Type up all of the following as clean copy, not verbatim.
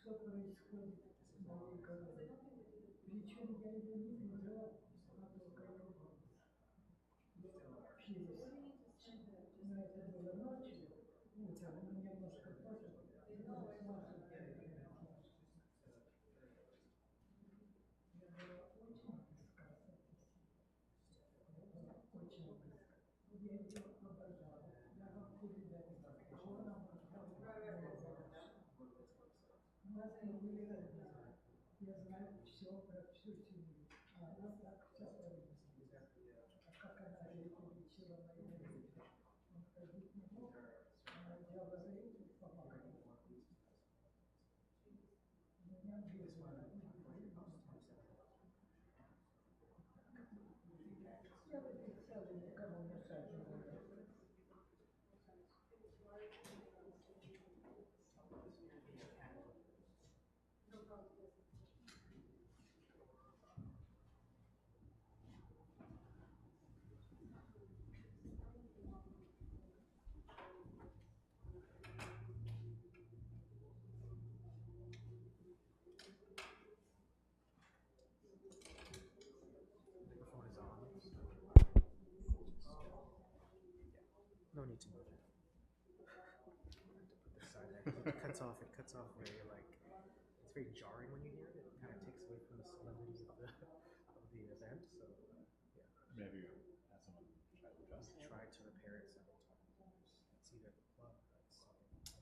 Что происходит в моей голове. Причем я ее не видела, а только ее через... Но это было ночью, утром, ну, немножко позже. Я была очень близка с этой семьей. Очень близко. Я ее обожала. Я вам передаю. Она у нас мы были родители. Я знаю все про всю семью. А она так вся по-русски. А как она лечила моего мужа. Он ходить не мог. Она взяла за руку и помогала. Меня вызвала. Я в этой сяду никому мешать не буду. Microphone is on. No need to move it. To put this side there. It cuts off. It cuts off where you're like. It's very jarring when you hear it. It kind of takes away from the solemnity of the event. So yeah. Maybe have someone try to adjust. Try to repair it several times. It's either the plug or it's something. It's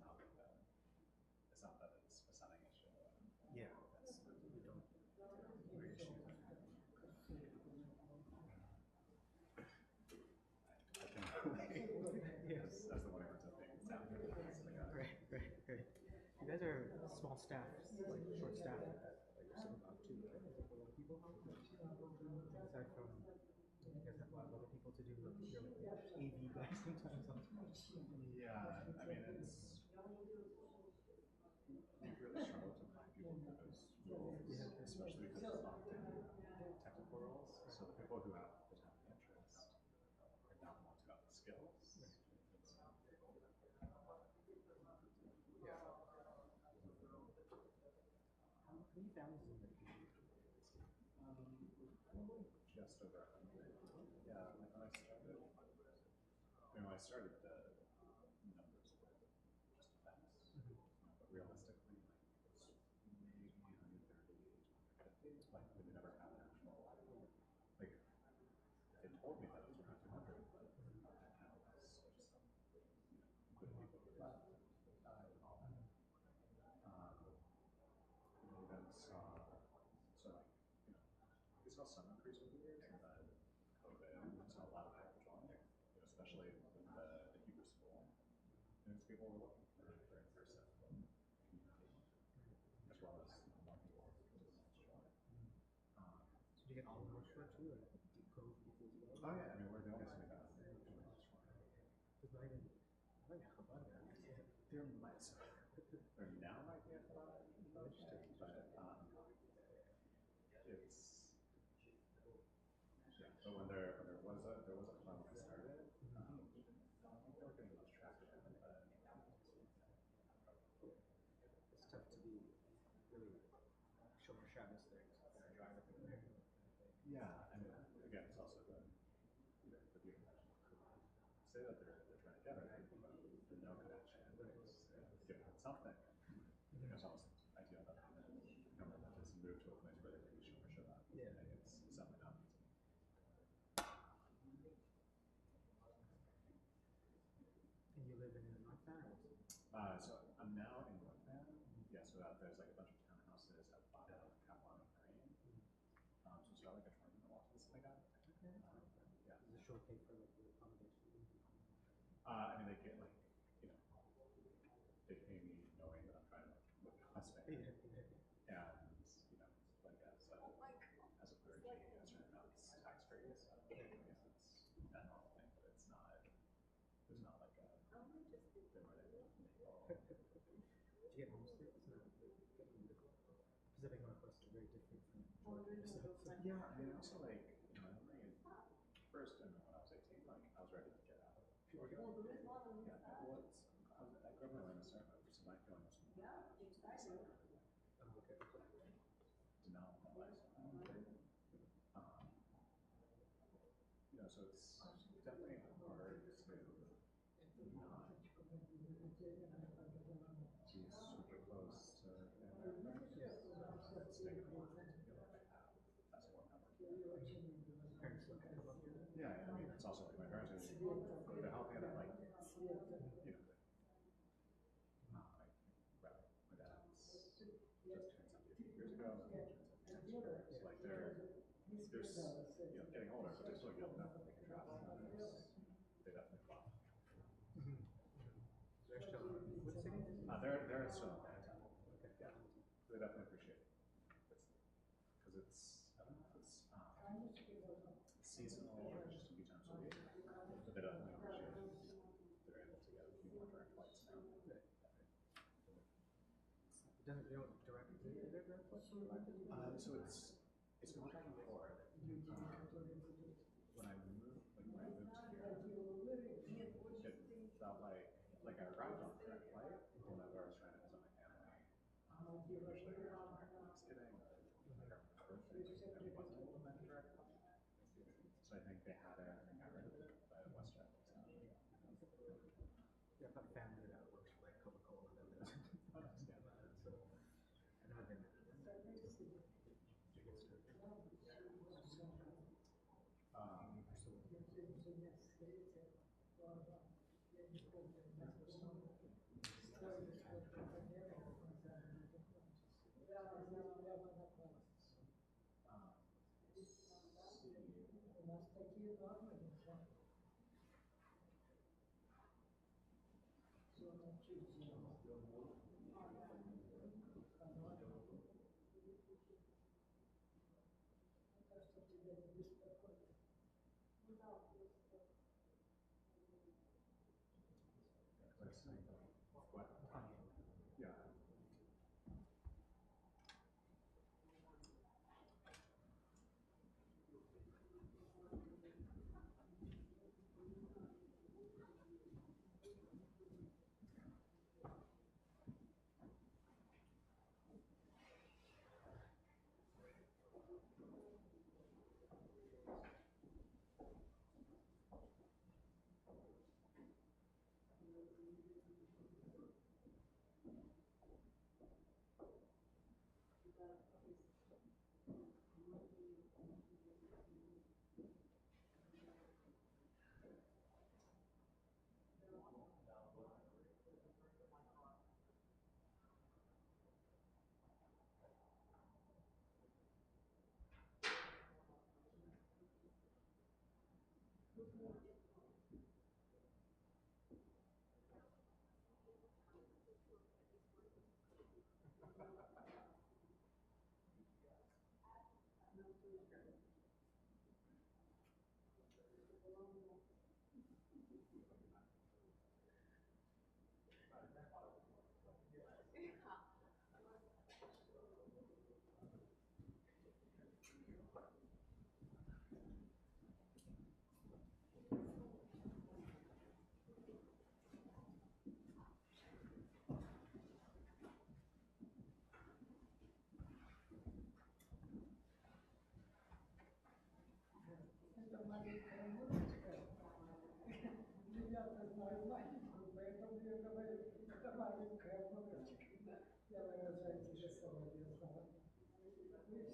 not like that. It's not that it's a setting issue. Yeah, that's you don't. Weird issue. Yes, that's the one I was thinking. Right. You guys are small staff, like short staff like that. Like you're sitting about two, right? Is it a lot of people? Aside from, you guys have a lot of other people to do. You're like AV guys sometimes. Yeah, I mean it's you really struggle to find people for those roles, especially because it's often technical roles. So the people who have the time and interest are not the ones who have the skills. How many families in the community? Just over 100. Yeah, when I started, the numbers were just events. But realistically, like it's maybe 130, 150. Like we never had an actual like they told me that it was around 200, but that kind of was just good people who left and died and all that. We then saw we saw some increase over the years, but COVID, we saw a lot of people join, especially with the Hebrew school. And people were looking for in-person community, as well as more people to join. So do you get all the North Shore too, or Deep Cove people as well? Oh yeah, I mean we're the only city that has Because not even Chabad there. there might there now might be a Chabad, but it's yeah. But when there was a Chabad when I started, I think they were getting much traction, but it's tough to be really Shabbos things, kind of drive everything there. Yeah, and again, it's also the beauty of say that they're trying to get it, but the no connection is giving it something. It's almost ideal that become religious and move to a place where they really show that. Yeah. It's something not easy. And you live in North Van? So I'm now in North Van. Yeah, so there's like a bunch of townhouses at the bottom of Capilano Marine. So it's got like a 20-minute walk to something like that. Okay. Yeah. Does the shore pay for like the accommodation? I mean, they get like, they pay me knowing that I'm trying to live in West Van. Yeah. And, like as a clergy, a certain amount's tax free. So it's a normal thing, but it's not, there's not like a, Do you get homesick? It's not Pacific Northwest are very different from Georgia. So. yeah, I mean, also like, first, when I was 18, like, I was ready to get out of Georgia. Yeah, I grew up in Atlanta, so my feeling was did not want my life. So it's definitely hard to not be super close to family. Staying in the to be able to have that support network. Parents look to come up here. Yeah, I mean, it's also like my parents are they're helping out, like, my dad's just turned 70 a few years ago, and my turned 70 years. So like they're getting older, but they're still young enough that they can travel. They definitely love. They're still what city? They're still in Atlanta. Okay. Yeah, so they definitely appreciate it because it's seasonal or just a few times a week. But they definitely appreciate it. They're able to get a few more direct flights now. They don't direct direct flights? So it's been back and forth. When I moved here, it felt like I arrived on a direct flight whenever I was trying to visit my family. Usually around Thanksgiving or like our birthday, and it wasn't able to find a direct flight. So I think they had it and got rid of it, but WestJet was not. Yeah, I've got family that works for like Coca-Cola that lives in Atlanta, so I've never been there. Yeah.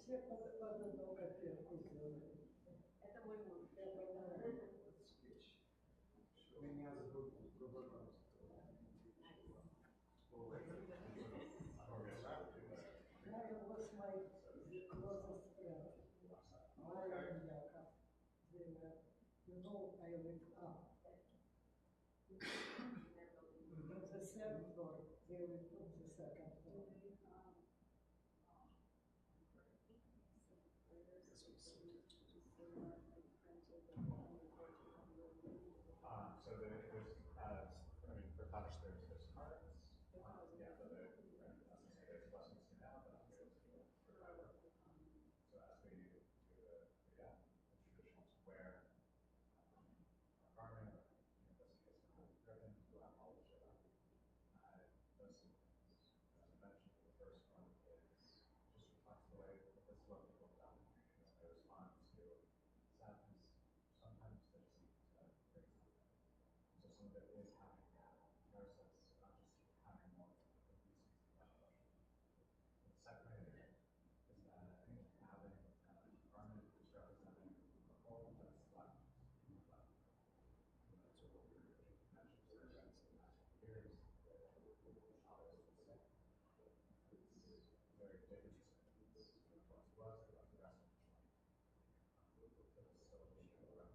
Все под одну копирку сделали. Это мой муж. Меня зовут Рубаков. That was my closest friend. My name Yakov. You know, I live up. On the third floor. They live on the second floor. So there's, I mean, for cottage there's cards. Yeah, but there's lessons to have, but I'm able to forever. So as we do the traditions where garment, this is ribbon, you have polish it up. Those two things. As I mentioned, the first one is just reflects the way that this is what people have done. They respond to sadness. Sometimes they just need to break through. So some of it is having nurses, not just having more reasons to have emotion. The second is that having a garment is representing a whole that's left. That's what we're mentioning. Here's others would say. It's very different. It's what it was about the rest of his life. The facilitation of the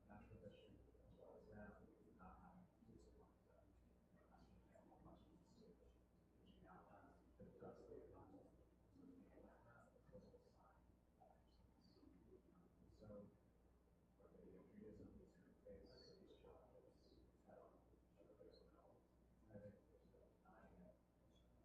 natural issue as well as them not having peace of mind that asking family questions to reaching out to address the problem. So being like that, the physical sign that makes sense. So what the Judaism is to face these challenges head on. There's no hiding, there's no denying it.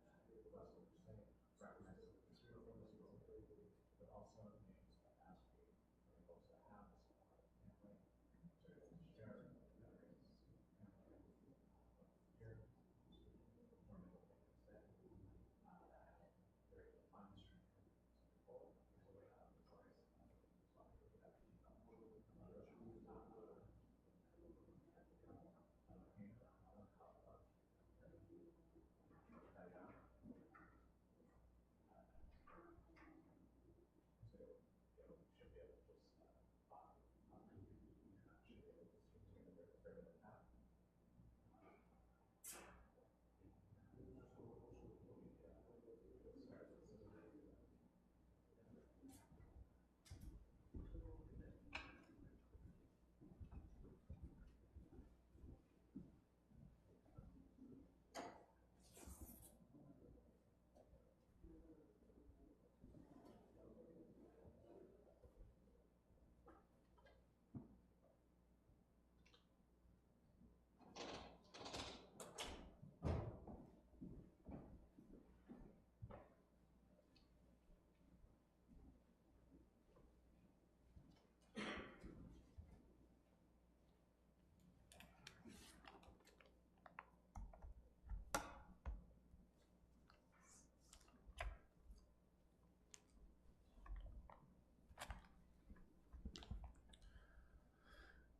That's what we're saying. Recognizing that this real from this world, but also it means that as we are able to have this part of family, to share memories, family, here, one of the things that very fun strength. Some people, there's a way out of the choice. Some people that keep up. Others choose not to.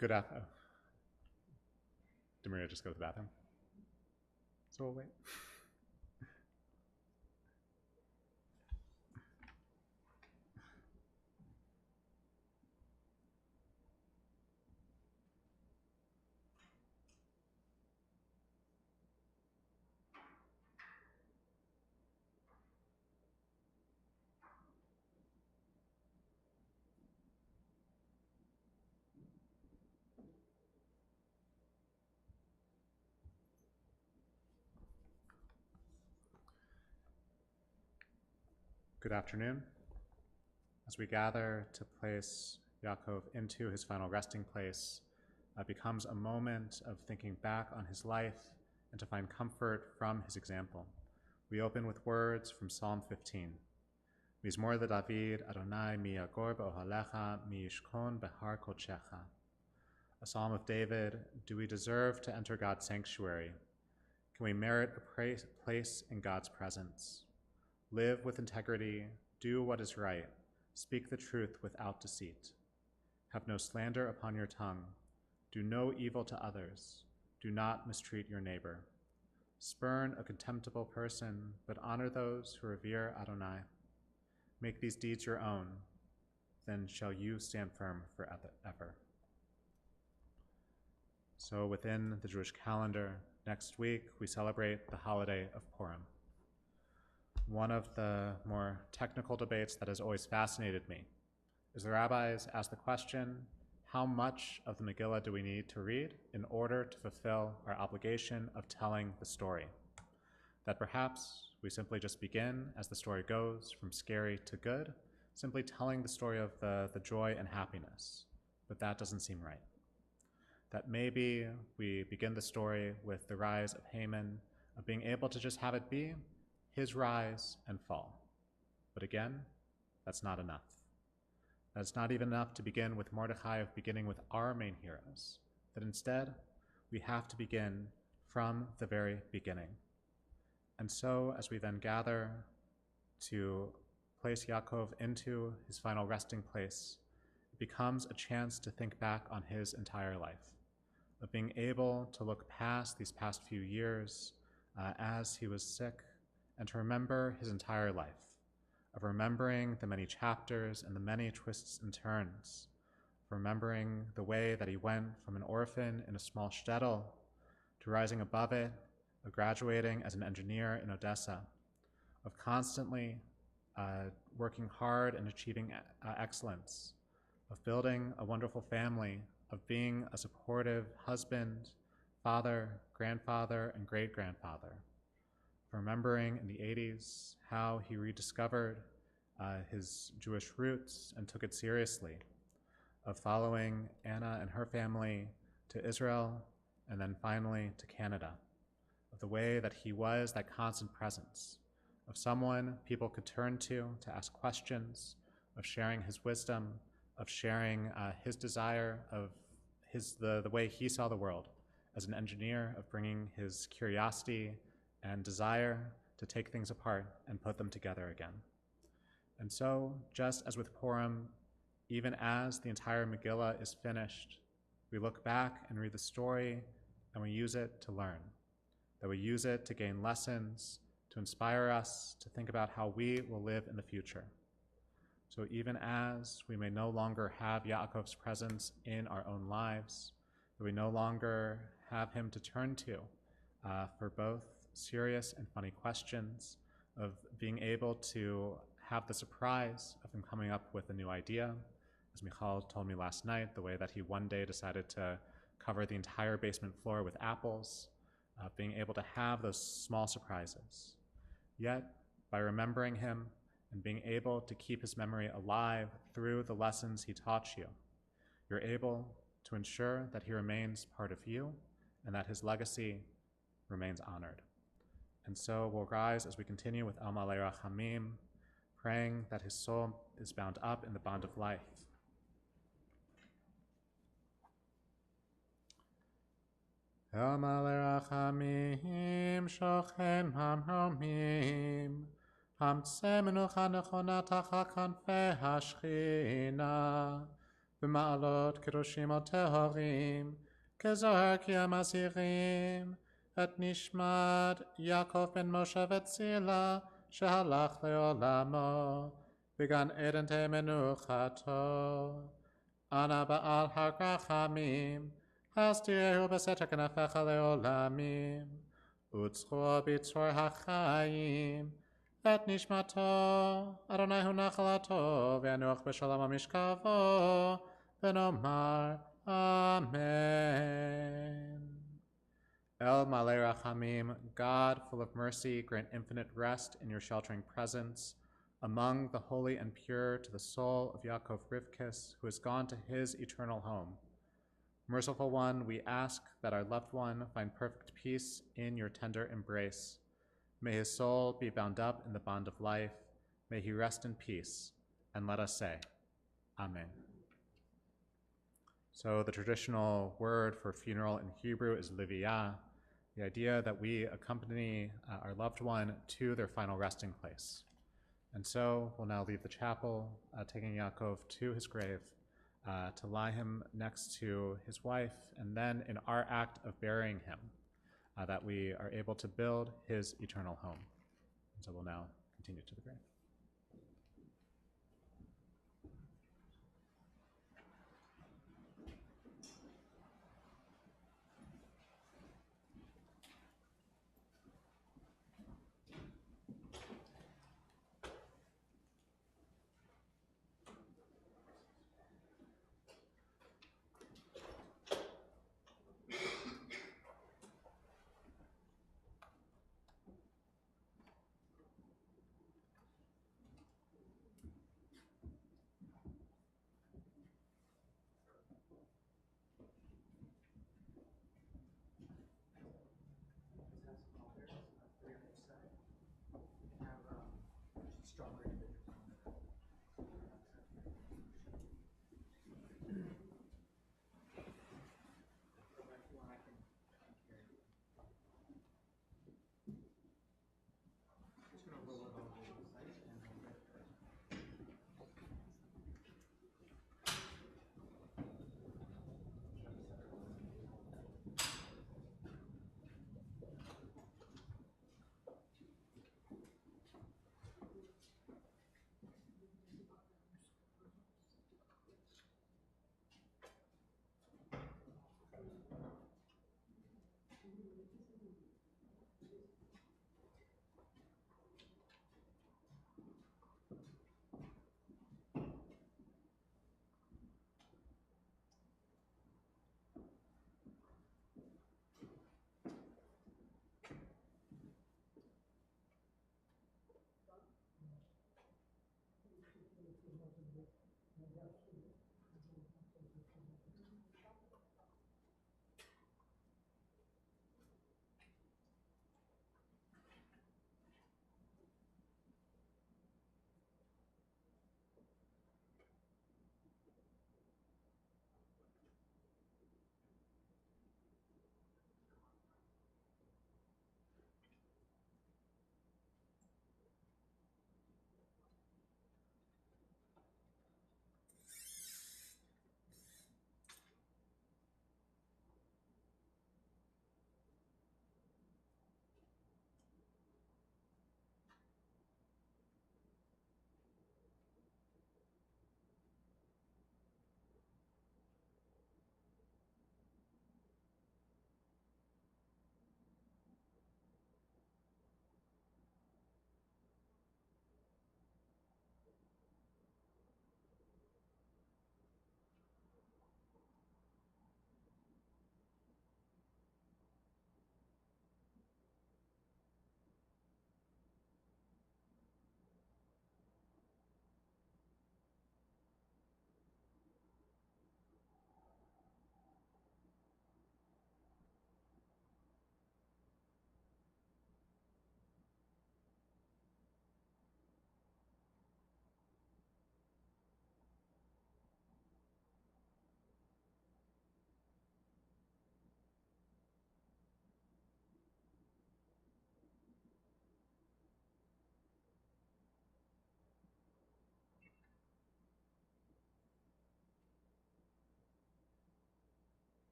Good afternoon. Did Maria just go to the bathroom? So we'll wait. Good afternoon. As we gather to place Yakov into his final resting place, becomes a moment of thinking back on his life and to find comfort from his example. We open with words from Psalm 15. Mizmor David, Adonai mi yagor b'ohalecha mi yishkon behar kodshecha. A psalm of David, do we deserve to enter God's sanctuary? Can we merit a place in God's presence? Live with integrity, do what is right, speak the truth without deceit. Have no slander upon your tongue. Do no evil to others. Do not mistreat your neighbor. Spurn a contemptible person, but honor those who revere Adonai. make these deeds your own, then shall you stand firm forever. So within the Jewish calendar, next week we celebrate the holiday of Purim. One of the more technical debates that has always fascinated me is the rabbis ask the question, how much of the Megillah do we need to read in order to fulfill our obligation of telling the story? That perhaps we simply just begin as the story goes from scary to good, simply telling the story of the joy and happiness. But that doesn't seem right. That maybe we begin the story with the rise of Haman, of being able to just have it be his rise and fall. But again, that's not enough. That's not even enough to begin with Mordechai, of beginning with our main heroes. That instead, we have to begin from the very beginning. And so, as we then gather to place Yakov into his final resting place, it becomes a chance to think back on his entire life, of being able to look past these past few years as he was sick, and to remember his entire life, of remembering the many chapters and the many twists and turns, of remembering the way that he went from an orphan in a small shtetl to rising above it, of graduating as an engineer in Odessa, of constantly working hard and achieving excellence, of building a wonderful family, of being a supportive husband, father, grandfather, and great-grandfather, remembering in the 80s how he rediscovered his Jewish roots and took it seriously, of following Anna and her family to Israel and then finally to Canada, of the way that he was that constant presence, of someone people could turn to ask questions, of sharing his wisdom, of sharing his desire, of the way he saw the world as an engineer, of bringing his curiosity and desire to take things apart and put them together again. And so, just as with Purim, even as the entire Megillah is finished, we look back and read the story and we use it to learn, that we use it to gain lessons, to inspire us to think about how we will live in the future. So even as we may no longer have Yaakov's presence in our own lives, that we no longer have him to turn to for both serious and funny questions, of being able to have the surprise of him coming up with a new idea. As Michal told me last night, the way that he one day decided to cover the entire basement floor with apples, being able to have those small surprises. Yet, by remembering him and being able to keep his memory alive through the lessons he taught you, you're able to ensure that he remains part of you and that his legacy remains honored. And so we'll rise as we continue with El Malei Rachamim, praying that his soul is bound up in the bond of life. El Malei Rachamim, Shochen Hamromim, Hamtzeh Menucha Nechona Tachal Kanfei Hashchina, B'ma'alot Kedoshim O Tehorim, Kezohar Ki HaMasirim, Et Nishmat Yakov ben Moshe Vetzila, Shehalach Leolamo, B'gan Eden Te Menuchato, Ana Ba'al HaRachamim, Hastirehu B'seter Kenafecha Leolamim, Utzcho B'tzor HaChayim, Et Nishmato, Adonai Hu Nachalato, V'yanuach B'shalom HaMishkavo, V'nomar Amen. El Malei Rachamim, God, full of mercy, grant infinite rest in your sheltering presence among the holy and pure to the soul of Yakov Rivkis, who has gone to his eternal home. Merciful One, we ask that our loved one find perfect peace in your tender embrace. May his soul be bound up in the bond of life. May he rest in peace. And let us say, Amen. So the traditional word for funeral in Hebrew is liviyah, the idea that we accompany our loved one to their final resting place. And so we'll now leave the chapel, taking Yakov to his grave to lie him next to his wife, and then in our act of burying him, that we are able to build his eternal home. And so we'll now continue to the grave.